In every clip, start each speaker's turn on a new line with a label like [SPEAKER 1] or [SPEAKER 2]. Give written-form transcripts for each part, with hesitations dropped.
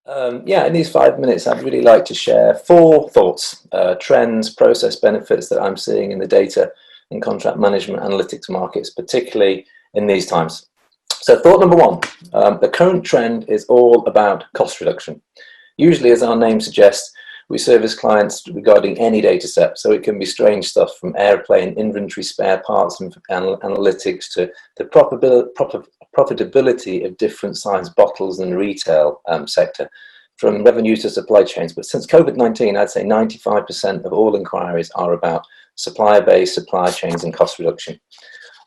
[SPEAKER 1] Yeah, in these 5 minutes, I'd really like to share four thoughts, trends, process benefits that I'm seeing in the data and contract management analytics markets, particularly in these times. So thought number one, the current trend is all about cost reduction. Usually, as our name suggests, we service clients regarding any data set. So it can be strange stuff from airplane inventory, spare parts and analytics to the profitability of different size bottles and retail sector, from revenue to supply chains. But since COVID-19, I'd say 95% of all inquiries are about supplier-based supply chains and cost reduction.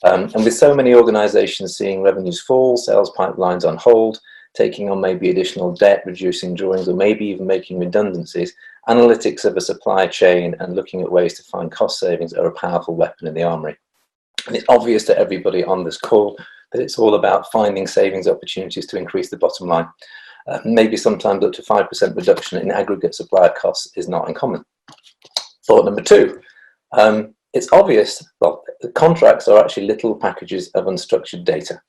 [SPEAKER 1] And with so many organizations seeing revenues fall, sales pipelines on hold, taking on maybe additional debt, reducing drawings, or maybe even making redundancies, analytics of a supply chain and looking at ways to find cost savings are a powerful weapon in the armory. And it's obvious to everybody on this call that it's all about finding savings opportunities to increase the bottom line. Maybe sometimes up to 5% reduction in aggregate supplier costs is not uncommon. Thought number two, it's obvious, well, the contracts are actually little packages of unstructured data.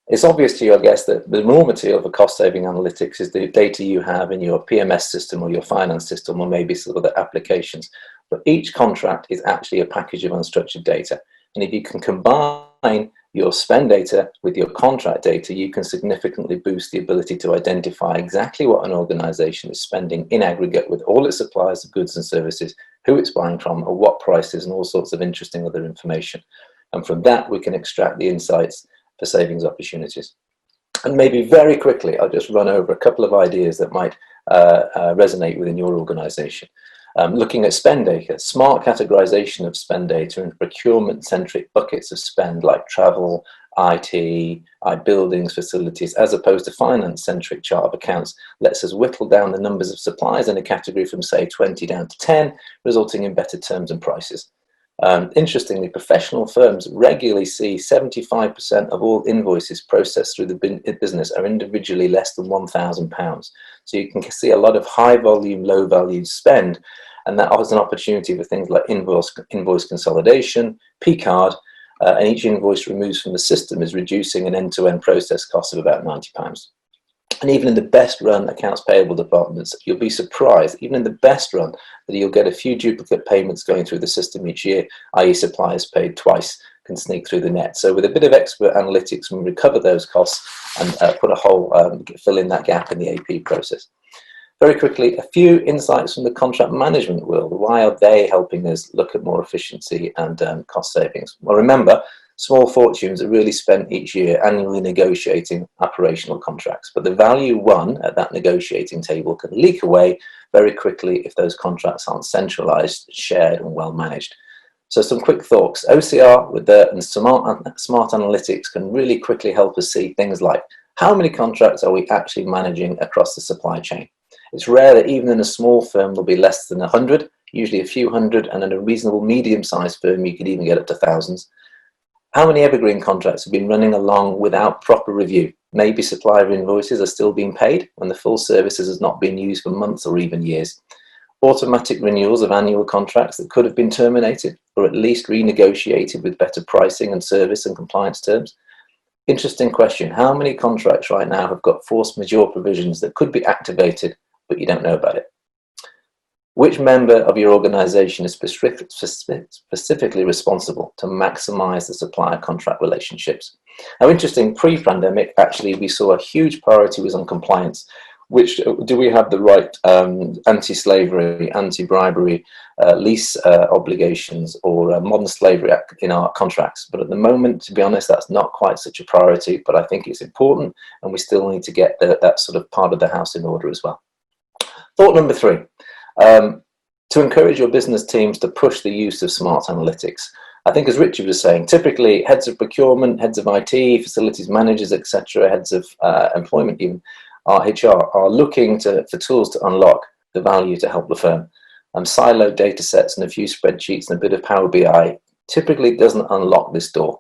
[SPEAKER 1] It's obvious to you, I guess, that the raw material for cost-saving analytics is the data you have in your PMS system or your finance system or maybe some other applications. But each contract is actually a package of unstructured data. And if you can combine your spend data with your contract data, you can significantly boost the ability to identify exactly what an organization is spending in aggregate with all its suppliers of goods and services, who it's buying from, or what prices, and all sorts of interesting other information. And from that, we can extract the insights for savings opportunities. And maybe very quickly, I'll just run over a couple of ideas that might resonate within your organization. Looking at spend data, smart categorization of spend data and procurement-centric buckets of spend like travel, IT, buildings, facilities, as opposed to finance-centric chart of accounts, lets us whittle down the numbers of suppliers in a category from, say, 20 down to 10, resulting in better terms and prices. Interestingly, professional firms regularly see 75% of all invoices processed through the business are individually less than £1,000. So you can see a lot of high volume, low value spend, and that offers an opportunity for things like invoice consolidation, P-card, and each invoice removed from the system is reducing an end-to-end process cost of about £90. And even in the best run accounts payable departments, you'll be surprised, even in the best run, that you'll get a few duplicate payments going through the system each year, i.e. suppliers paid twice can sneak through the net. So with a bit of expert analytics, we recover those costs and put a hole, fill in that gap in the AP process. Very quickly, a few insights from the contract management world. Why are they helping us look at more efficiency and cost savings? Well, remember, small fortunes are really spent each year annually negotiating operational contracts, but the value won at that negotiating table can leak away very quickly if those contracts aren't centralized, shared, and well managed. So some quick thoughts. OCR with and smart analytics can really quickly help us see things like how many contracts are we actually managing across the supply chain. It's rare that even in a small firm there'll be less than 100, usually a few hundred, and in a reasonable medium-sized firm you could even get up to thousands. How many evergreen contracts have been running along without proper review? Maybe supplier invoices are still being paid when the full services has not been used for months or even years. Automatic renewals of annual contracts that could have been terminated or at least renegotiated with better pricing and service and compliance terms. Interesting question. How many contracts right now have got force majeure provisions that could be activated, but you don't know about it? Which member of your organization is specifically responsible to maximize the supplier contract relationships? Now, interesting, pre-pandemic, actually, we saw a huge priority was on compliance. Do we have the right anti-slavery, anti-bribery, lease obligations or modern slavery act in our contracts? But at the moment, to be honest, that's not quite such a priority, but I think it's important and we still need to get that sort of part of the house in order as well. Thought number three. To encourage your business teams to push the use of smart analytics. I think as Richard was saying, typically heads of procurement, heads of IT, facilities managers, etc., heads of employment, even HR, are looking for tools to unlock the value to help the firm. Siloed data sets and a few spreadsheets and a bit of Power BI typically doesn't unlock this door.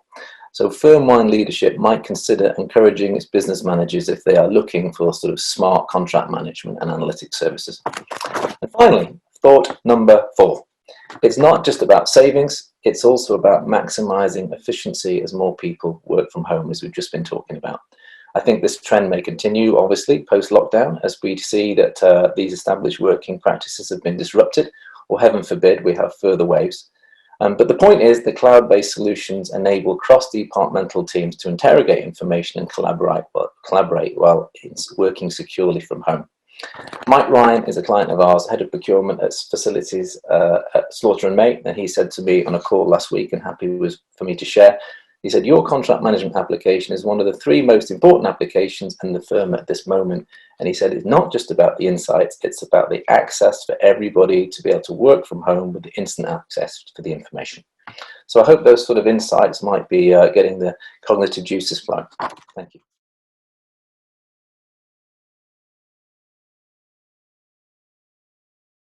[SPEAKER 1] So firm-wide leadership might consider encouraging its business managers if they are looking for sort of smart contract management and analytics services. And finally, thought number four. It's not just about savings, it's also about maximizing efficiency as more people work from home, as we've just been talking about. I think this trend may continue, obviously, post-lockdown, as we see that these established working practices have been disrupted, or heaven forbid, we have further waves. But the point is that cloud-based solutions enable cross-departmental teams to interrogate information and collaborate while it's working securely from home. Mike Ryan is a client of ours, head of procurement at facilities at Slaughter and May, and he said to me on a call last week, and happy for me to share, he said, your contract management application is one of the 3 most important applications in the firm at this moment. And he said, it's not just about the insights, it's about the access for everybody to be able to work from home with the instant access for the information. So I hope those sort of insights might be getting the cognitive juices flowing. Thank you.